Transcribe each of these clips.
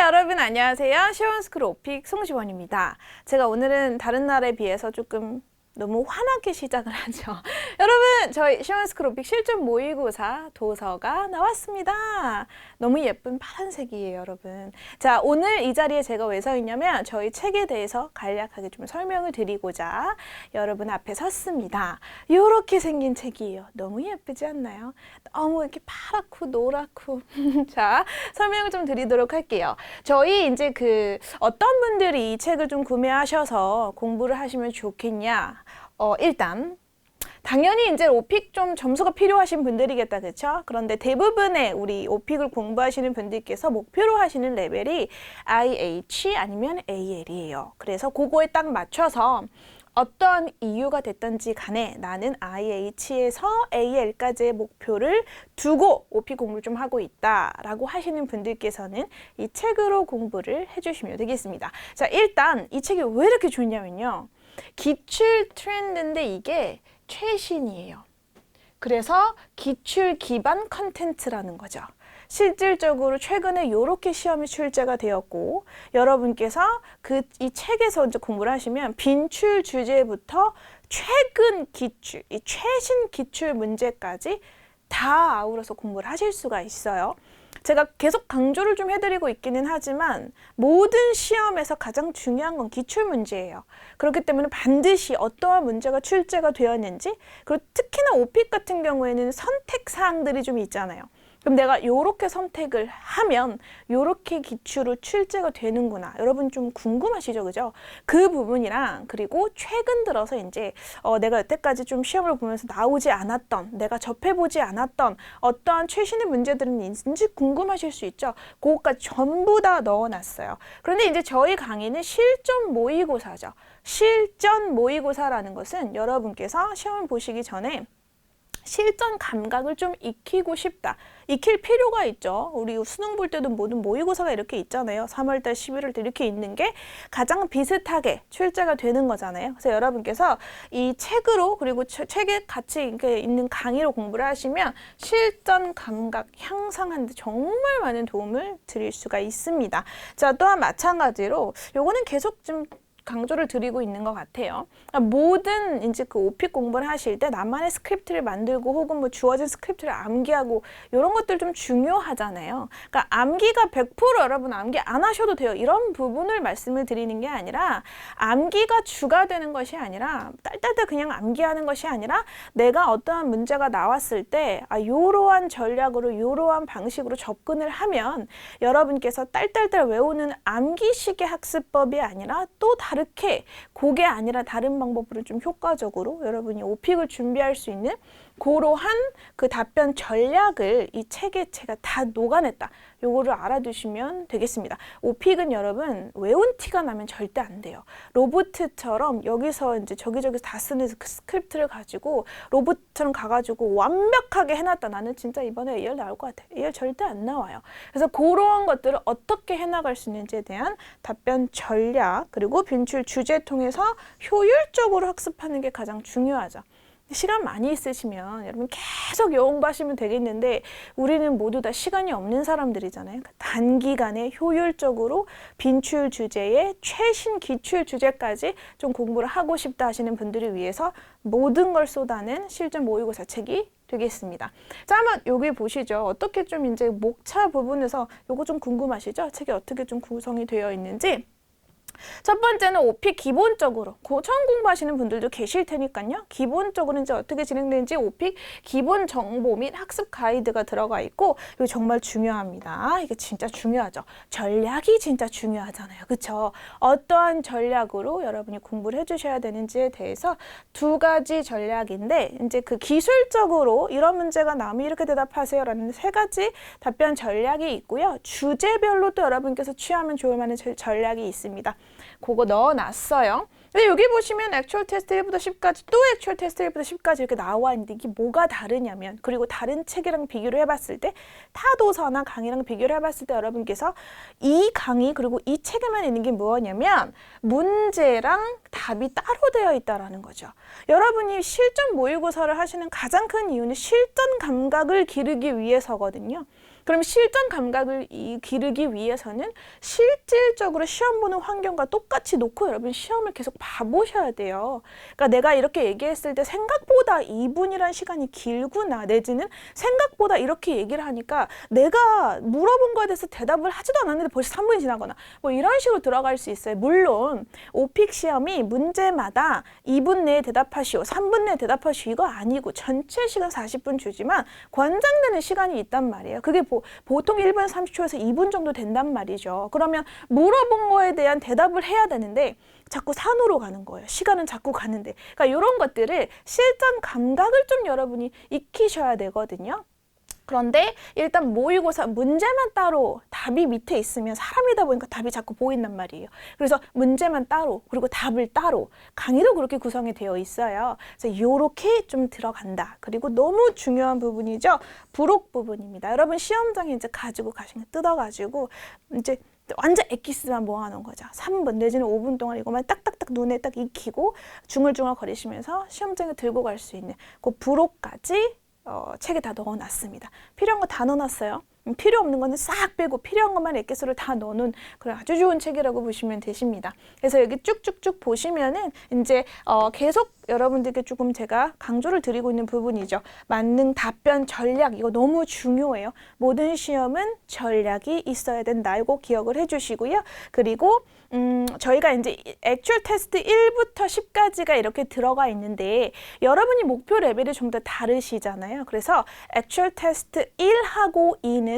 여러분 안녕하세요. 시원스쿨 오픽 송시원입니다. 제가 오늘은 다른 날에 비해서 조금 너무 환하게 시작을 하죠. 여러분 저희 시원스쿨 오픽 실전 모의고사 도서가 나왔습니다. 너무 예쁜 파란색이에요, 여러분. 자, 오늘 이 자리에 제가 왜 서 있냐면 저희 책에 대해서 간략하게 좀 설명을 드리고자 여러분 앞에 섰습니다. 이렇게 생긴 책이에요. 너무 예쁘지 않나요? 너무 이렇게 파랗고 노랗고 자, 설명을 좀 드리도록 할게요. 저희 이제 어떤 분들이 이 책을 좀 구매하셔서 공부를 하시면 좋겠냐? 일단 당연히 이제 오픽 좀 점수가 필요하신 분들이겠다, 그렇죠? 그런데 대부분의 우리 오픽을 공부하시는 분들께서 목표로 하시는 레벨이 IH 아니면 AL이에요. 그래서 그거에 딱 맞춰서 어떤 이유가 됐든지 간에 나는 IH에서 AL까지의 목표를 두고 오픽 공부를 좀 하고 있다라고 하시는 분들께서는 이 책으로 공부를 해주시면 되겠습니다. 자, 일단 이 책이 왜 이렇게 좋냐면요. 기출 트렌드인데 이게 최신이에요. 그래서 기출 기반 컨텐츠라는 거죠. 실질적으로 최근에 이렇게 시험이 출제가 되었고 여러분께서 이 책에서 이제 공부를 하시면 빈출 주제부터 최근 기출, 이 최신 기출 문제까지 다 아우러서 공부를 하실 수가 있어요. 제가 계속 강조를 좀 해드리고 있기는 하지만 모든 시험에서 가장 중요한 건 기출 문제예요. 그렇기 때문에 반드시 어떠한 문제가 출제가 되었는지, 그리고 특히나 오픽 같은 경우에는 선택 사항들이 좀 있잖아요. 그럼 내가 요렇게 선택을 하면 요렇게 기출로 출제가 되는구나. 여러분 좀 궁금하시죠, 그죠? 그 부분이랑 그리고 최근 들어서 이제 내가 여태까지 좀 시험을 보면서 나오지 않았던, 내가 접해보지 않았던 어떠한 최신의 문제들은 있는지 궁금하실 수 있죠. 그것까지 전부 다 넣어놨어요. 그런데 이제 저희 강의는 실전 모의고사죠. 실전 모의고사라는 것은 여러분께서 시험을 보시기 전에 실전 감각을 좀 익히고 싶다. 익힐 필요가 있죠. 우리 수능 볼 때도 모든 모의고사가 이렇게 있잖아요. 3월달, 11월달 이렇게 있는 게 가장 비슷하게 출제가 되는 거잖아요. 그래서 여러분께서 이 책으로 그리고 책에 같이 있는 강의로 공부를 하시면 실전 감각 향상하는 데 정말 많은 도움을 드릴 수가 있습니다. 자, 또한 마찬가지로 요거는 계속 좀 강조를 드리고 있는 것 같아요. 그러니까 모든 이제 오픽 공부를 하실 때 나만의 스크립트를 만들고 혹은 뭐 주어진 스크립트를 암기하고 이런 것들 좀 중요하잖아요. 그러니까 암기가 100% 여러분 암기 안 하셔도 돼요. 이런 부분을 말씀을 드리는 게 아니라 암기가 주가 되는 것이 아니라 딸딸딸 그냥 암기하는 것이 아니라 내가 어떠한 문제가 나왔을 때 이러한 전략으로 이러한 방식으로 접근을 하면 여러분께서 딸딸딸 외우는 암기식의 학습법이 아니라 또 다르게 그게 아니라 다른 방법으로 좀 효과적으로 여러분이 오픽을 준비할 수 있는 그러한 그 답변 전략을 이 책에 제가 다 녹아냈다. 요거를 알아두시면 되겠습니다. 오픽은 여러분 외운 티가 나면 절대 안 돼요. 로봇처럼 여기서 이제 저기저기 다 쓰는 그 스크립트를 가지고 로봇처럼 가가지고 완벽하게 해놨다. 나는 진짜 이번에 AL 나올 것 같아. AL 절대 안 나와요. 그래서 그러한 것들을 어떻게 해나갈 수 있는지에 대한 답변 전략 그리고 빈출 주제 통해서 효율적으로 학습하는 게 가장 중요하죠. 시간 많이 있으시면 여러분 계속 영어하시면 되겠는데 우리는 모두 다 시간이 없는 사람들이잖아요. 단기간에 효율적으로 빈출 주제의 최신 기출 주제까지 좀 공부를 하고 싶다 하시는 분들을 위해서 모든 걸 쏟아낸 실전 모의고사 책이 되겠습니다. 자, 한번 여기 보시죠. 어떻게 좀 이제 목차 부분에서 요거 좀 궁금하시죠? 책이 어떻게 좀 구성이 되어 있는지. 첫 번째는 오픽 기본적으로 처음 공부하시는 분들도 계실 테니까요. 기본적으로 이제 어떻게 진행되는지 오픽 기본 정보 및 학습 가이드가 들어가 있고 이거 정말 중요합니다. 이게 진짜 중요하죠. 전략이 진짜 중요하잖아요. 그렇죠? 어떠한 전략으로 여러분이 공부를 해주셔야 되는지에 대해서 두 가지 전략인데 이제 그 기술적으로 이런 문제가 나오면 이렇게 대답하세요라는 세 가지 답변 전략이 있고요. 주제별로 또 여러분께서 취하면 좋을 만한 전략이 있습니다. 그거 넣어놨어요. 근데 여기 보시면 액츄얼 테스트 1부터 10까지 또 액츄얼 테스트 1부터 10까지 이렇게 나와 있는데 이게 뭐가 다르냐면 그리고 다른 책이랑 비교를 해봤을 때 타도서나 강의랑 비교를 해봤을 때 여러분께서 이 강의 그리고 이 책에만 있는 게 뭐냐면 문제랑 답이 따로 되어 있다라는 거죠. 여러분이 실전 모의고사를 하시는 가장 큰 이유는 실전 감각을 기르기 위해서거든요. 그럼 실전 감각을 기르기 위해서는 실질적으로 시험 보는 환경과 똑같이 놓고 여러분 시험을 계속 봐보셔야 돼요. 그러니까 내가 이렇게 얘기했을 때 생각보다 2분이라는 시간이 길구나, 내지는 생각보다 이렇게 얘기를 하니까 내가 물어본 거에 대해서 대답을 하지도 않았는데 벌써 3분이 지나거나 뭐 이런 식으로 들어갈 수 있어요. 물론 오픽 시험이 문제마다 2분 내에 대답하시오, 3분 내에 대답하시오 이거 아니고 전체 시간 40분 주지만 권장되는 시간이 있단 말이에요. 그게 보통 1분 30초에서 2분 정도 된단 말이죠. 그러면 물어본 거에 대한 대답을 해야 되는데 자꾸 산으로 가는 거예요. 시간은 자꾸 가는데. 그러니까 이런 것들을 실전 감각을 좀 여러분이 익히셔야 되거든요. 그런데 일단 모의고사 문제만 따로 답이 밑에 있으면 사람이다 보니까 답이 자꾸 보인단 말이에요. 그래서 문제만 따로 그리고 답을 따로 강의도 그렇게 구성이 되어 있어요. 그래서 요렇게 좀 들어간다. 그리고 너무 중요한 부분이죠. 부록 부분입니다. 여러분 시험장에 이제 가지고 가시면 뜯어가지고 이제 완전 엑기스만 모아놓은 거죠. 3분 내지는 5분 동안 이거만 딱딱딱 눈에 딱 익히고 중얼중얼 거리시면서 시험장에 들고 갈 수 있는 그 부록까지 책에 다 넣어놨습니다. 필요한 거 다 넣어놨어요. 필요 없는 거는 싹 빼고 필요한 것만 엑기스를 다 넣어놓은 그런 아주 좋은 책이라고 보시면 되십니다. 그래서 여기 쭉쭉쭉 보시면은 이제 계속 여러분들께 조금 제가 강조를 드리고 있는 부분이죠. 만능 답변 전략 이거 너무 중요해요. 모든 시험은 전략이 있어야 된다. 이거 기억을 해주시고요. 그리고 저희가 이제 액츄얼 테스트 1부터 10까지가 이렇게 들어가 있는데 여러분이 목표 레벨이 좀 더 다르시잖아요. 그래서 액츄얼 테스트 1하고 2는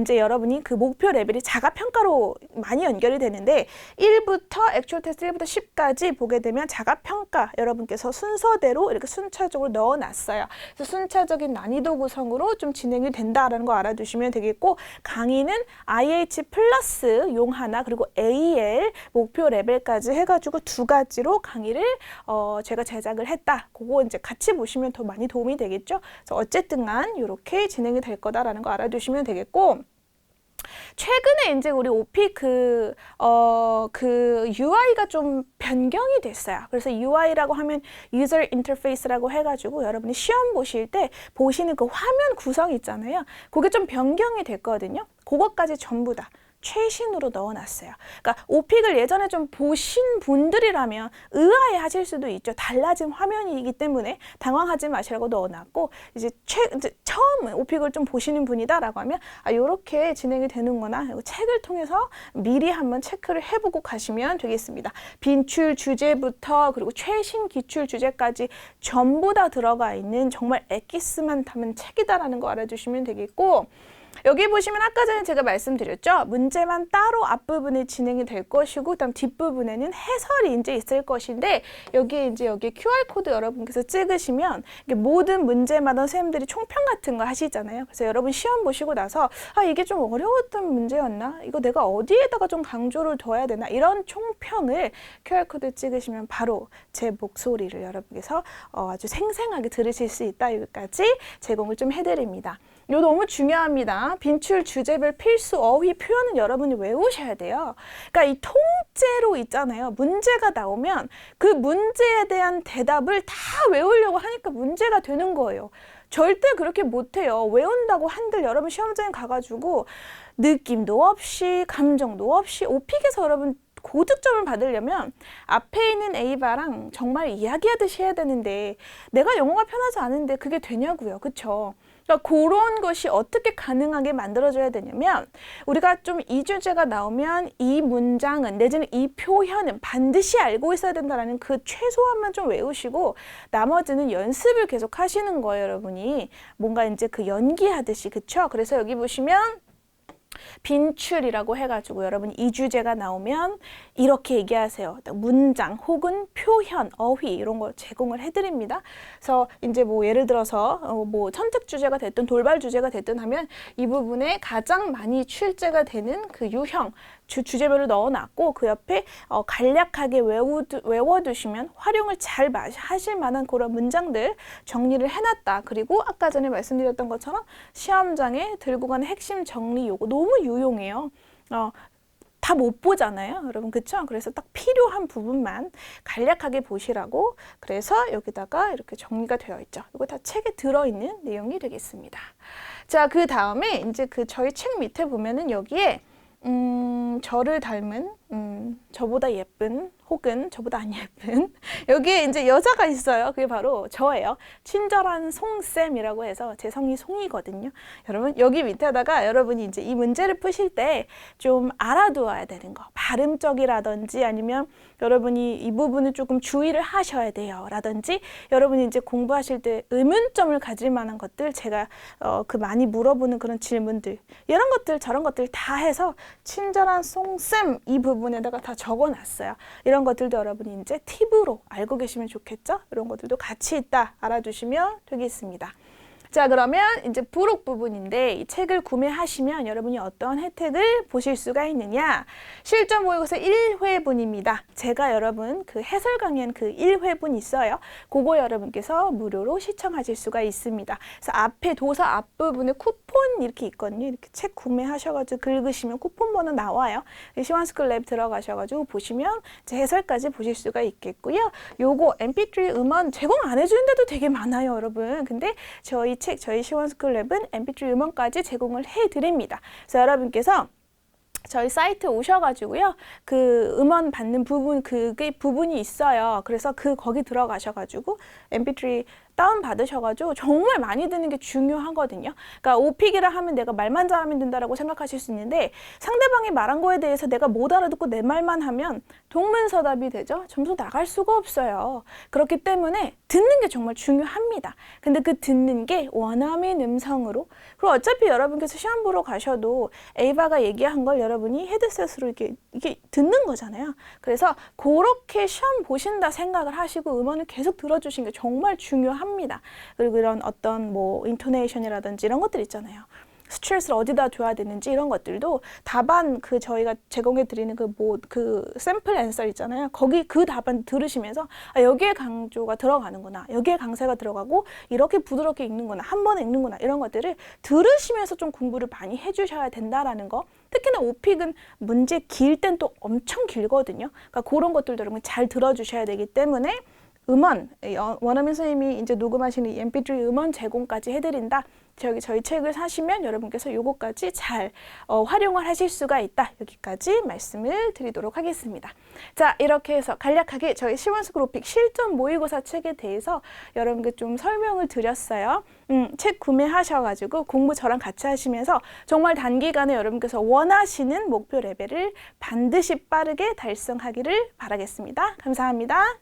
이제 여러분이 그 목표 레벨이 자가평가로 많이 연결이 되는데 1부터 액츄얼 테스트 1부터 10까지 보게 되면 자가평가 여러분께서 순서대로 이렇게 순차적으로 넣어놨어요. 그래서 순차적인 난이도 구성으로 좀 진행이 된다라는 거 알아두시면 되겠고 강의는 IH 플러스 용 하나 그리고 AL 목표 레벨까지 해가지고 두 가지로 강의를 제가 제작을 했다. 그거 이제 같이 보시면 더 많이 도움이 되겠죠. 그래서 어쨌든 간 이렇게 진행이 될 거다라는 거 알아두시면 되겠고 최근에 이제 우리 오픽 그 UI가 좀 변경이 됐어요. 그래서 UI라고 하면 User Interface라고 해가지고 여러분이 시험 보실 때 보시는 그 화면 구성 있잖아요. 그게 좀 변경이 됐거든요. 그것까지 전부 다 최신으로 넣어놨어요. 그러니까 오픽을 예전에 좀 보신 분들이라면 의아해 하실 수도 있죠. 달라진 화면이기 때문에 당황하지 마시라고 넣어놨고 이제 처음 오픽을 좀 보시는 분이다라고 하면 이렇게 진행이 되는구나. 책을 통해서 미리 한번 체크를 해보고 가시면 되겠습니다. 빈출 주제부터 그리고 최신 기출 주제까지 전부 다 들어가 있는 정말 엑기스만 담은 책이다라는 거 알아주시면 되겠고 여기 보시면 아까 전에 제가 말씀드렸죠. 문제만 따로 앞부분에 진행이 될 것이고 그다음 뒷부분에는 해설이 이제 있을 것인데 여기 QR코드 여러분께서 찍으시면 모든 문제마다 선생님들이 총평 같은 거 하시잖아요. 그래서 여러분 시험 보시고 나서 이게 좀 어려웠던 문제였나? 이거 내가 어디에다가 좀 강조를 둬야 되나? 이런 총평을 QR코드 찍으시면 바로 제 목소리를 여러분께서 아주 생생하게 들으실 수 있다. 여기까지 제공을 좀 해드립니다. 이거 너무 중요합니다. 빈출 주제별 필수 어휘 표현은 여러분이 외우셔야 돼요. 그러니까 이 통째로 있잖아요. 문제가 나오면 그 문제에 대한 대답을 다 외우려고 하니까 문제가 되는 거예요. 절대 그렇게 못해요. 외운다고 한들 여러분 시험장에 가가지고 느낌도 없이 감정도 없이 오픽에서 여러분 고득점을 받으려면 앞에 있는 A바랑 정말 이야기하듯이 해야 되는데 내가 영어가 편하지 않은데 그게 되냐고요. 그쵸? 그러니까 그런 것이 어떻게 가능하게 만들어져야 되냐면 우리가 좀 이 주제가 나오면 이 문장은 내지는 이 표현은 반드시 알고 있어야 된다는 그 최소한만 좀 외우시고 나머지는 연습을 계속 하시는 거예요. 여러분이 뭔가 이제 그 연기하듯이 그쵸? 그래서 여기 보시면 빈출이라고 해가지고 여러분 이 주제가 나오면 이렇게 얘기하세요. 문장 혹은 표현, 어휘 이런 거 제공을 해드립니다. 그래서 이제 뭐 예를 들어서 뭐 선택 주제가 됐든 돌발 주제가 됐든 하면 이 부분에 가장 많이 출제가 되는 그 유형 주제별로 넣어놨고 그 옆에 간략하게 외워두시면 활용을 잘 하실 만한 그런 문장들 정리를 해놨다. 그리고 아까 전에 말씀드렸던 것처럼 시험장에 들고 가는 핵심 정리 요거 너무 유용해요. 다 못 보잖아요, 여러분. 그쵸? 그래서 딱 필요한 부분만 간략하게 보시라고 그래서 여기다가 이렇게 정리가 되어 있죠. 이거 다 책에 들어있는 내용이 되겠습니다. 자, 그 다음에 이제 그 저희 책 밑에 보면은 여기에 저를 닮은 저보다 예쁜 혹은 저보다 안 예쁜 여기에 이제 여자가 있어요. 그게 바로 저예요. 친절한 송쌤이라고 해서 제 성이 송이거든요. 여러분 여기 밑에다가 여러분이 이제 이 문제를 푸실 때 좀 알아두어야 되는 거, 발음적이라든지 아니면 여러분이 이 부분을 조금 주의를 하셔야 돼요 라든지 여러분이 이제 공부하실 때 의문점을 가질 만한 것들 제가 그 많이 물어보는 그런 질문들 이런 것들 저런 것들 다 해서 친절한 송쌤 이 부분에다가 다 적어놨어요. 이런 것들도 여러분이 이제 팁으로 알고 계시면 좋겠죠? 이런 것들도 같이 있다 알아두시면 되겠습니다. 자, 그러면 이제 부록 부분인데 이 책을 구매하시면 여러분이 어떤 혜택을 보실 수가 있느냐? 실전 모의고사 1회분입니다. 제가 여러분 그 해설 강연 그 1회분 있어요. 그거 여러분께서 무료로 시청하실 수가 있습니다. 그래서 앞에 도서 앞부분에 쿠폰 이렇게 있거든요. 이렇게 책 구매하셔가지고 긁으시면 쿠폰 번호 나와요. 시원스쿨 랩 들어가셔가지고 보시면 제 해설까지 보실 수가 있겠고요. 요거 mp3 음원 제공 안 해주는 데도 되게 많아요, 여러분. 근데 저희 시원스쿨 랩은 mp3 음원까지 제공을 해드립니다. 그래서 여러분께서 저희 사이트 오셔가지고요. 그 음원 받는 부분, 그게 부분이 있어요. 그래서 거기 들어가셔가지고 mp3 다운 받으셔가지고 정말 많이 듣는 게 중요하거든요. 그러니까 오픽이라 하면 내가 말만 잘하면 된다라고 생각하실 수 있는데 상대방이 말한 거에 대해서 내가 못 알아듣고 내 말만 하면 동문서답이 되죠. 점수 나갈 수가 없어요. 그렇기 때문에 듣는 게 정말 중요합니다. 근데 그 듣는 게 원어민 음성으로 그리고 어차피 여러분께서 시험 보러 가셔도 에이바가 얘기한 걸 여러분이 헤드셋으로 이게 듣는 거잖아요. 그래서 그렇게 시험 보신다 생각을 하시고 음원을 계속 들어주신 게 정말 중요합니다. 그리고 이런 어떤 뭐 인토네이션이라든지 이런 것들 있잖아요. 스트레스를 어디다 줘야 되는지 이런 것들도 답안 저희가 제공해 드리는 그 샘플 앤서 있잖아요. 거기 그 답안 들으시면서 여기에 강조가 들어가는구나. 여기에 강세가 들어가고 이렇게 부드럽게 읽는구나. 한 번에 읽는구나. 이런 것들을 들으시면서 좀 공부를 많이 해주셔야 된다라는 거. 특히나 오픽은 문제 길 땐 또 엄청 길거든요. 그러니까 그런 것들도 여러분 잘 들어주셔야 되기 때문에 음원, 원어민 선생님이 이제 녹음하시는 mp3 음원 제공까지 해드린다. 저희 책을 사시면 여러분께서 요거까지 잘 활용을 하실 수가 있다. 여기까지 말씀을 드리도록 하겠습니다. 자, 이렇게 해서 간략하게 저희 시원스쿨 오픽 실전 모의고사 책에 대해서 여러분께 좀 설명을 드렸어요. 책 구매하셔가지고 공부 저랑 같이 하시면서 정말 단기간에 여러분께서 원하시는 목표 레벨을 반드시 빠르게 달성하기를 바라겠습니다. 감사합니다.